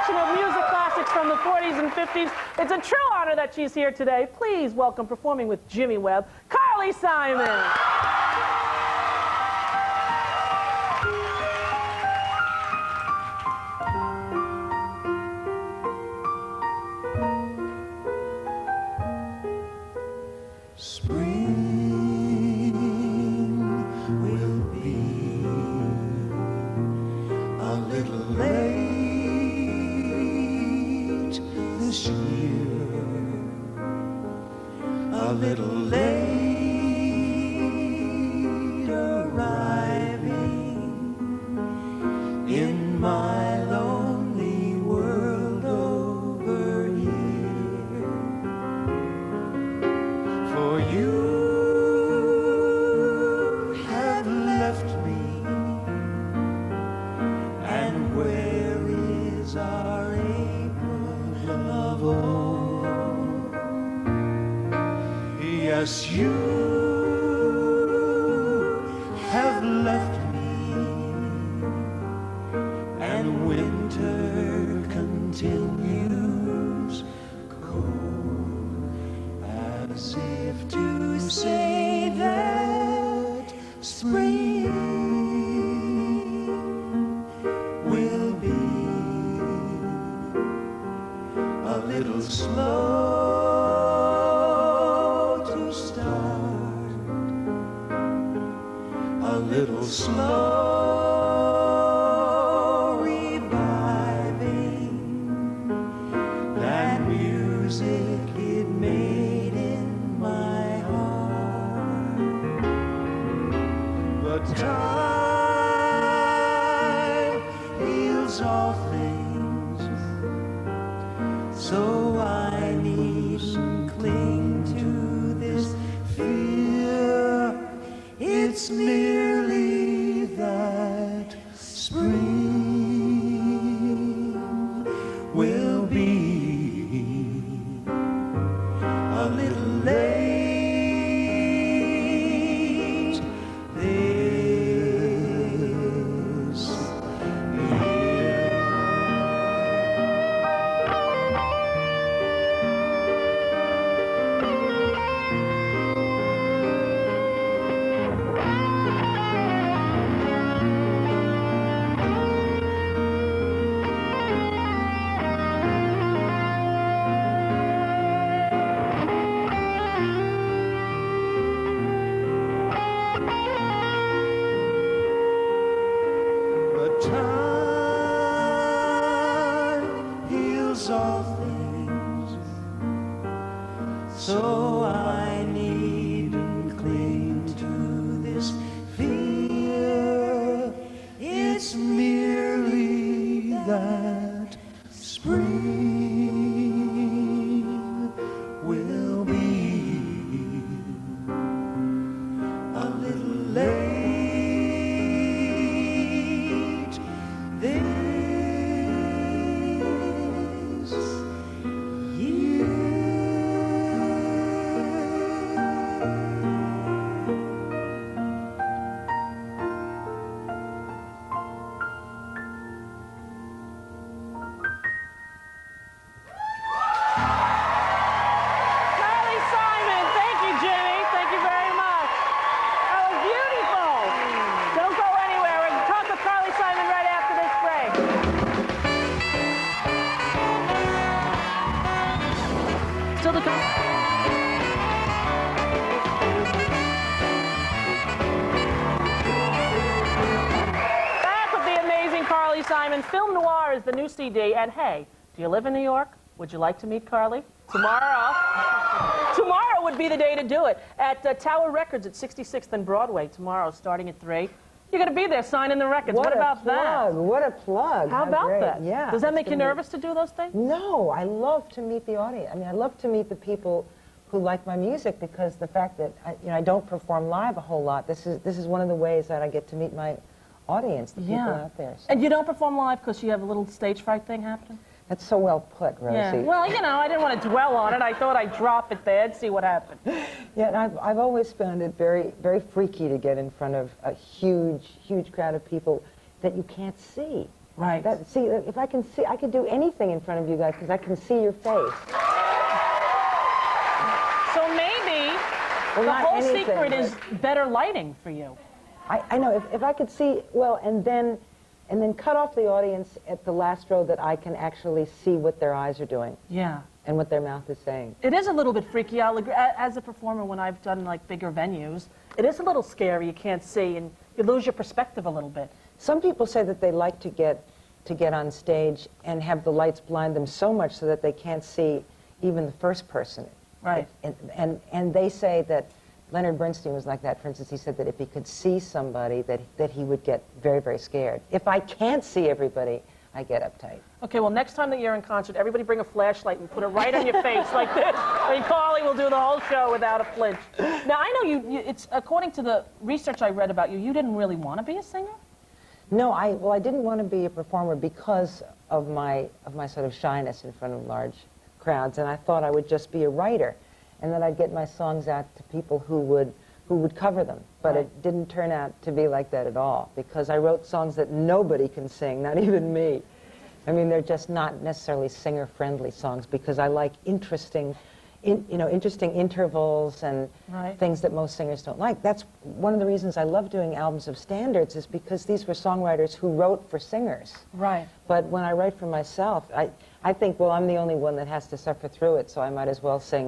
collection of music classics from the 40s and 50s. It's a true honor that she's here today. Please welcome, performing with Jimmy Webb, Carly Simon. Spring will be a little late this year, a little late arriving in my lonely world over here. For you have left me, and where is our April of old? Yes, you have left me, and winter continues cold, as if to say that spring will be a little slow to start, a little slow reviving that music it made in my heart. But time heals all things, so I needn't cling to this fear. It's merely that spring will be a little late this year. But time heals all things, so I needn't cling to this fear. It's merely that spring will be a little late this year. Carly Simon, thank you, Jimmy. Thank you very much. That was beautiful. Don't go anywhere. We're going to talk with Carly Simon right after this break. Still to come. Back with the amazing Carly Simon. Film Noir is the new CD. And hey, do you live in New York? Would you like to meet Carly? Tomorrow. Tomorrow would be the day to do it. At Tower Records at 66th and Broadway tomorrow, starting at 3. You're going to be there signing the records. What about that? What a plug. How about great. that? Yeah. Does that make you nervous to do those things? No, I love to meet the audience. I mean, I love to meet the people who like my music, because the fact that I don't perform live a whole lot. This is one of the ways that I get to meet my audience, the people out there. So. And you don't perform live because you have a little stage fright thing happening? That's so well put, Rosie. Yeah. Well, you know, I didn't want to dwell on it. I thought I'd drop it there and see what happened. Yeah, and I've always found it very, very freaky to get in front of a huge, huge crowd of people that you can't see. Right. See, if I can see, I could do anything in front of you guys because I can see your face. So maybe Well, the not whole anything, secret but- is better lighting for you. I know, if I could see, well, and then cut off the audience at the last row that I can actually see what their eyes are doing Yeah. and what their mouth is saying. It is a little bit freaky. I'll agree. As a performer, when I've done like bigger venues, it is a little scary. You can't see, and you lose your perspective a little bit. Some people say that they like to get on stage and have the lights blind them so much so that they can't see even the first person. Right. And they say that Leonard Bernstein was like that. For instance, he said that if he could see somebody, that he would get very, very scared. If I can't see everybody, I get uptight. Okay, well, next time that you're in concert, everybody bring a flashlight and put it right on your face like this. And Carly will do the whole show without a flinch. Now, I know it's according to the research I read about you, you didn't really want to be a singer? No, I didn't want to be a performer because of my sort of shyness in front of large crowds, and I thought I would just be a writer, and that I'd get my songs out to people who would cover them. But Right. it didn't turn out to be like that at all, because I wrote songs that nobody can sing, not even me. I mean, they're just not necessarily singer-friendly songs, because I like interesting intervals and Right. things that most singers don't like. That's one of the reasons I love doing albums of standards, is because these were songwriters who wrote for singers. Right. But when I write for myself, I think, well, I'm the only one that has to suffer through it, so I might as well sing,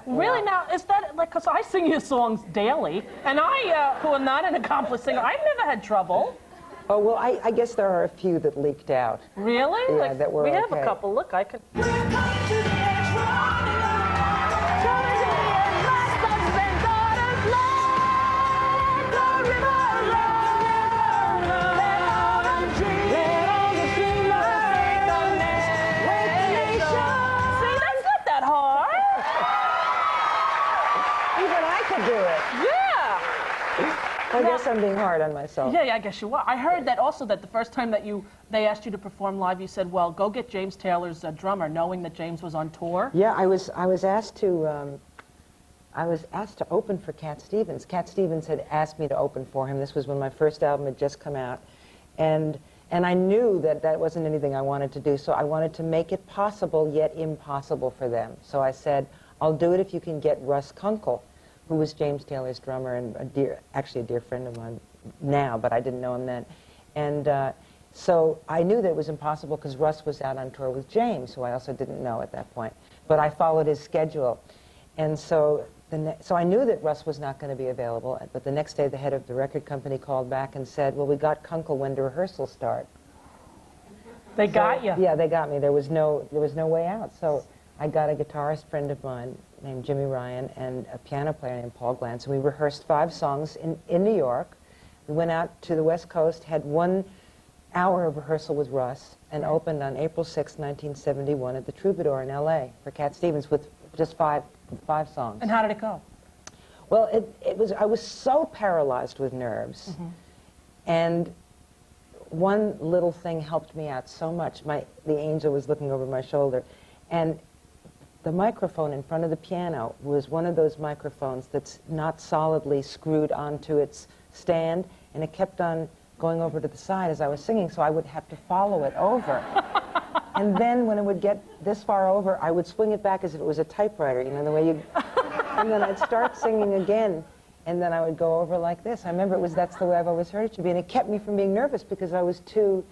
Really? Now, is that, like, because I sing your songs daily, and I, who am not an accomplished singer, I've never had trouble. Oh, well, I guess there are a few that leaked out. Really? Yeah, Like, that were we have a okay. couple. Look, I could... I guess I'm being hard on myself. Yeah, I guess you are. I heard that also that the first time that they asked you to perform live, you said, well, go get James Taylor's drummer, knowing that James was on tour. Yeah, I was asked to open for Cat Stevens. Cat Stevens had asked me to open for him. This was when my first album had just come out, and I knew that wasn't anything I wanted to do. So I wanted to make it possible yet impossible for them. So I said, I'll do it if you can get Russ Kunkel, who was James Taylor's drummer and actually a dear friend of mine now, but I didn't know him then. And so I knew that it was impossible because Russ was out on tour with James, who I also didn't know at that point. But I followed his schedule. And so I knew that Russ was not going to be available, but the next day the head of the record company called back and said, well, we got Kunkel, when do rehearsals start? They got you. Yeah, they got me. There was no way out. So I got a guitarist friend of mine named Jimmy Ryan and a piano player named Paul Glantz, and we rehearsed 5 songs in New York. We went out to the West Coast, had 1 hour of rehearsal with Russ, and opened on April 6, 1971 at the Troubadour in L.A. for Cat Stevens with just five songs. And how did it go? Well, I was so paralyzed with nerves, and one little thing helped me out so much. The angel was looking over my shoulder, and the microphone in front of the piano was one of those microphones that's not solidly screwed onto its stand, and it kept on going over to the side as I was singing, so I would have to follow it over. And then when it would get this far over, I would swing it back as if it was a typewriter, you know, the way you... And then I'd start singing again, and then I would go over like this. I remember that's the way I've always heard it to be, and it kept me from being nervous because I was too...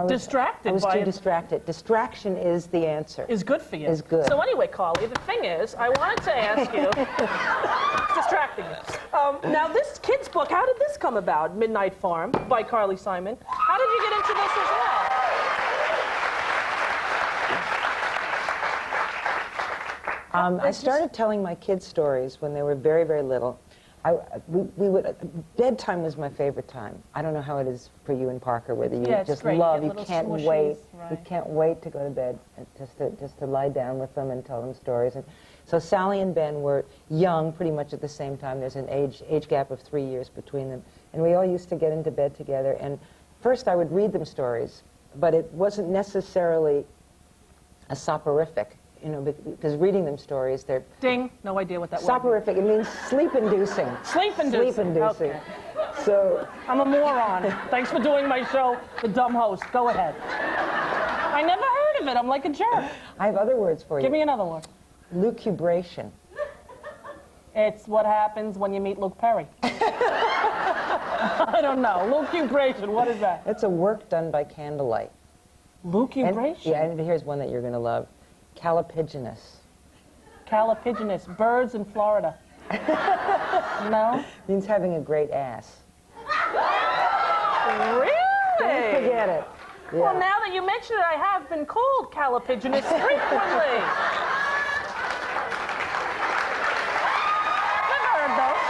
Distracted I was by too it. distracted. Distraction is the answer. Is good for you. Is good. So anyway, Carly, the thing is, I wanted to ask you, it's distracting you. Now, this kid's book, how did this come about? Midnight Farm by Carly Simon. How did you get into this as well? I started telling my kids stories when they were very, very little. Bedtime was my favorite time. I don't know how it is for you and Parker, whether you Yeah, it's just great. You love, get you little can't smooshies, wait. right. You can't wait to go to bed, just to lie down with them and tell them stories. And so Sally and Ben were young pretty much at the same time. There's an age gap of 3 years between them. And we all used to get into bed together. And first I would read them stories, but it wasn't necessarily a soporific. You know, because reading them stories, they're... Ding, no idea what that word Soporific, it means sleep-inducing. Sleep-inducing. Sleep-inducing. Okay. So I'm a moron. Thanks for doing my show, The Dumb Host. Go ahead. I never heard of it. I'm like a jerk. I have other words for you. Give me another one. Lucubration. It's what happens when you meet Luke Perry. I don't know. Lucubration, what is that? It's a work done by candlelight. Lucubration? Yeah, and here's one that you're going to love. Callipyginous. Callipyginous, birds in Florida. No? Means having a great ass. Really? Don't forget it. Yeah. Well, now that you mention it, I have been called callipyginous frequently. Never heard those.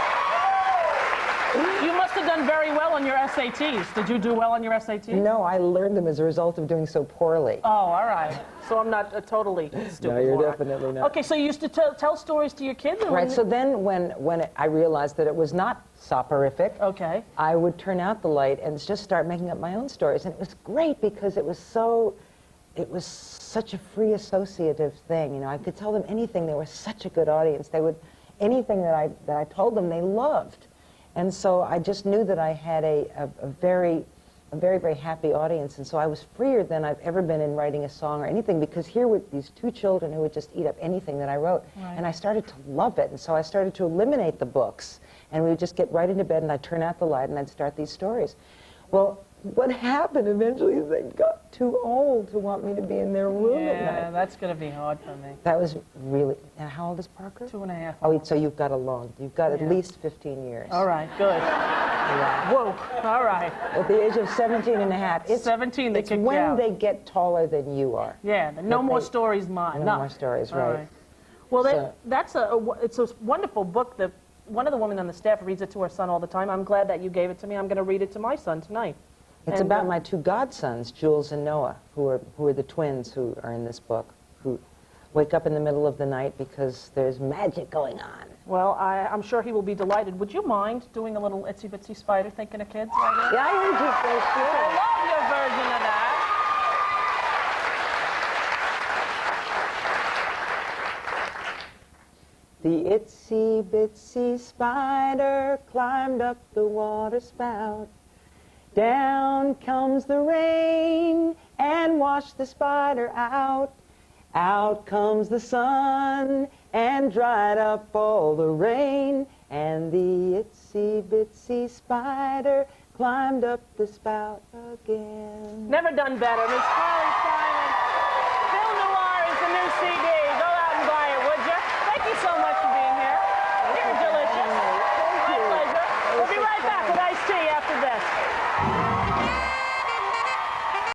You must have done very well on your SATs. Did you do well on your SATs? No, I learned them as a result of doing so poorly. Oh, all right. So I'm not totally stupid. No, you're moron. definitely not. Okay, so you used to tell stories to your kids? And Right, so then when I realized that it was not soporific, Okay. I would turn out the light and just start making up my own stories. And it was great because it was such a free associative thing. You know, I could tell them anything. They were such a good audience. They would, anything that I told them, they loved. And so I just knew that I had a very, very happy audience. And so I was freer than I've ever been in writing a song or anything, because here were these two children who would just eat up anything that I wrote. Right. And I started to love it. And so I started to eliminate the books. And we would just get right into bed, and I'd turn out the light, and I'd start these stories. Well, what happened eventually is they got too old to want me to be in their room at Yeah, night. that's going to be hard for me. That was really... And how old is Parker? 2.5. Oh, so you've got you've got Yeah. at least 15 years. All right, good. Yeah. Whoa, all right. At the age of 17 and a half. It's 17, they it's kick you when out. they get taller than you are. Yeah, no But more they- stories mine. No more stories, All right. Well, So- it's a wonderful book that one of the women on the staff reads it to her son all the time. I'm glad that you gave it to me. I'm going to read it to my son tonight. It's about my two godsons, Jules and Noah, who are the twins who are in this book, who wake up in the middle of the night because there's magic going on. Well, I'm sure he will be delighted. Would you mind doing a little Itsy Bitsy Spider thinking of kids right now? Yeah, I heard you say I sure. love your version of that. The itsy bitsy spider climbed up the water spout. Down comes the rain and washed the spider out. Out comes the sun and dried up all the rain. And the itsy bitsy spider climbed up the spout again. Never done better. Miss